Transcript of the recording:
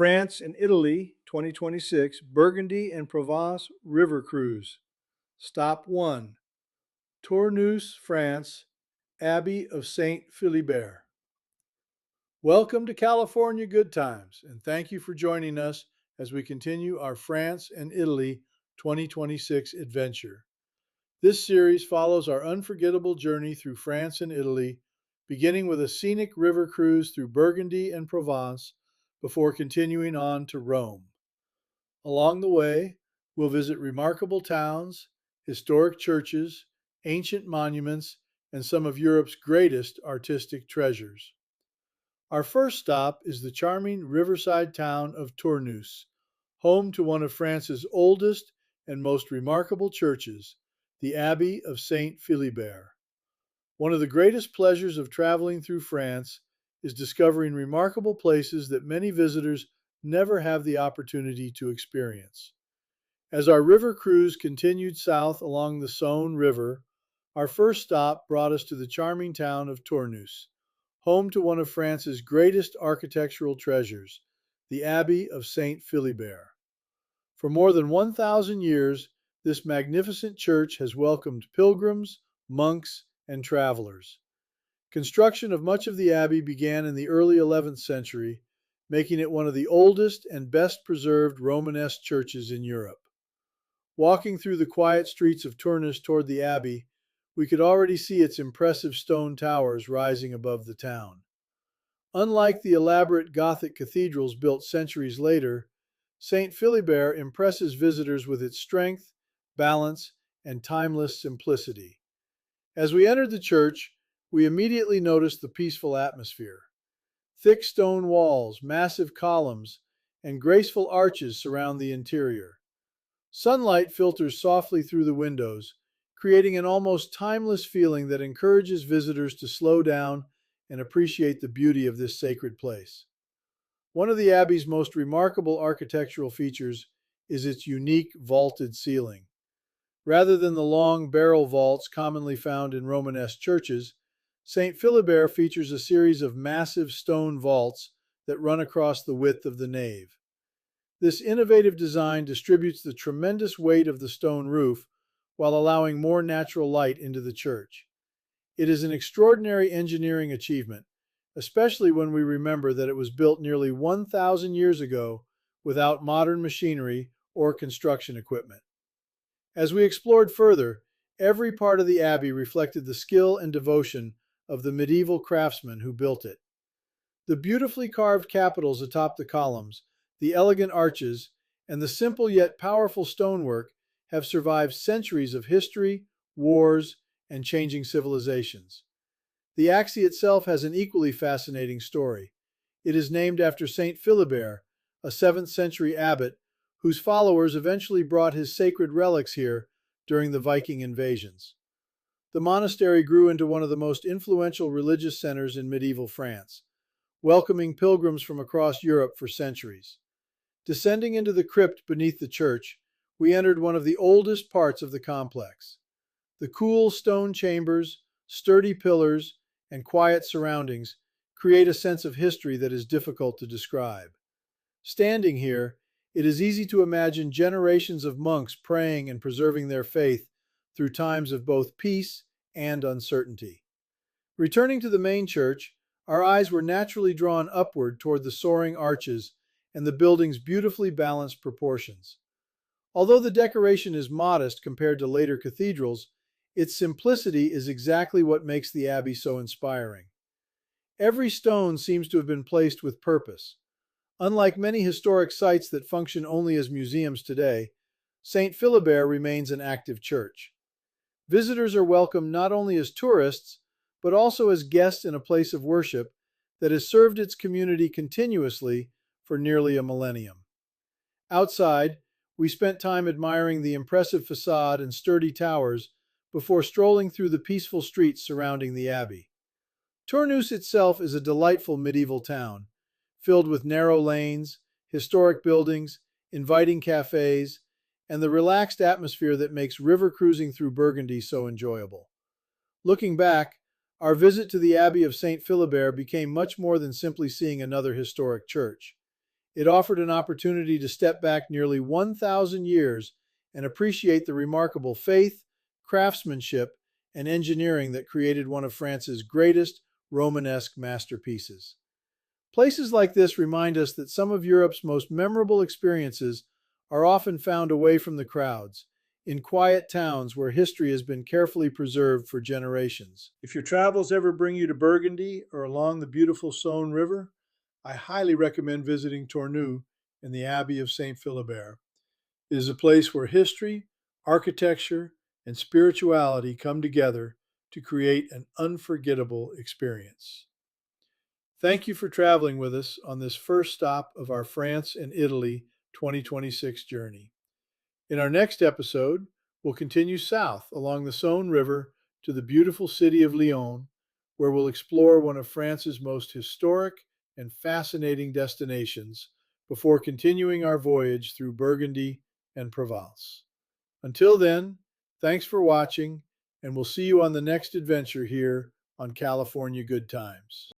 France and Italy 2026 Burgundy and Provence River Cruise. Stop 1. Tournus, France, Abbey of Saint Philibert. Welcome to California Good Times, and thank you for joining us as we continue our France and Italy 2026 adventure. This series follows our unforgettable journey through France and Italy, beginning with a scenic river cruise through Burgundy and Provence before continuing on to Rome. Along the way, we'll visit remarkable towns, historic churches, ancient monuments, and some of Europe's greatest artistic treasures. Our first stop is the charming riverside town of Tournus, home to one of France's oldest and most remarkable churches, the Abbey of Saint Philibert. One of the greatest pleasures of traveling through France is discovering remarkable places that many visitors never have the opportunity to experience. As our river cruise continued south along the Saône River, our first stop brought us to the charming town of Tournus, home to one of France's greatest architectural treasures, the Abbey of Saint Philibert. For more than 1,000 years, this magnificent church has welcomed pilgrims, monks, and travelers. Construction of much of the abbey began in the early 11th century, making it one of the oldest and best preserved Romanesque churches in Europe. Walking through the quiet streets of Tournus toward the abbey, we could already see its impressive stone towers rising above the town. Unlike the elaborate Gothic cathedrals built centuries later, Saint Philibert impresses visitors with its strength, balance, and timeless simplicity. As we entered the church, we immediately noticed the peaceful atmosphere. Thick stone walls, massive columns, and graceful arches surround the interior. Sunlight filters softly through the windows, creating an almost timeless feeling that encourages visitors to slow down and appreciate the beauty of this sacred place. One of the abbey's most remarkable architectural features is its unique vaulted ceiling. Rather than the long barrel vaults commonly found in Romanesque churches, Saint Philibert features a series of massive stone vaults that run across the width of the nave. This innovative design distributes the tremendous weight of the stone roof while allowing more natural light into the church. It is an extraordinary engineering achievement, especially when we remember that it was built nearly 1,000 years ago without modern machinery or construction equipment. As we explored further, every part of the abbey reflected the skill and devotion of the medieval craftsmen who built it. The beautifully carved capitals atop the columns, the elegant arches, and the simple yet powerful stonework have survived centuries of history, wars, and changing civilizations. The Axe itself has an equally fascinating story. It is named after Saint Philibert, a 7th century abbot whose followers eventually brought his sacred relics here during the Viking invasions. The monastery grew into one of the most influential religious centers in medieval France, welcoming pilgrims from across Europe for centuries. Descending into the crypt beneath the church, we entered one of the oldest parts of the complex. The cool stone chambers, sturdy pillars, and quiet surroundings create a sense of history that is difficult to describe. Standing here, it is easy to imagine generations of monks praying and preserving their faith through times of both peace and uncertainty. Returning to the main church, our eyes were naturally drawn upward toward the soaring arches and the building's beautifully balanced proportions. Although the decoration is modest compared to later cathedrals, its simplicity is exactly what makes the abbey so inspiring. Every stone seems to have been placed with purpose. Unlike many historic sites that function only as museums today, Saint Philibert remains an active church. Visitors are welcomed not only as tourists, but also as guests in a place of worship that has served its community continuously for nearly a millennium. Outside, we spent time admiring the impressive facade and sturdy towers before strolling through the peaceful streets surrounding the abbey. Tournus itself is a delightful medieval town, filled with narrow lanes, historic buildings, inviting cafes, and the relaxed atmosphere that makes river cruising through Burgundy so enjoyable. Looking back, our visit to the Abbey of Saint Philibert became much more than simply seeing another historic church. It offered an opportunity to step back nearly 1,000 years and appreciate the remarkable faith, craftsmanship, and engineering that created one of France's greatest Romanesque masterpieces. Places like this remind us that some of Europe's most memorable experiences are often found away from the crowds, in quiet towns where history has been carefully preserved for generations. If your travels ever bring you to Burgundy or along the beautiful Saône River, I highly recommend visiting Tournus and the Abbey of Saint Philibert. It is a place where history, architecture, and spirituality come together to create an unforgettable experience. Thank you for traveling with us on this first stop of our France and Italy 2026 journey. In our next episode, we'll continue south along the Saône River to the beautiful city of Lyon, where we'll explore one of France's most historic and fascinating destinations before continuing our voyage through Burgundy and Provence. Until then, thanks for watching, and we'll see you on the next adventure here on California Good Times.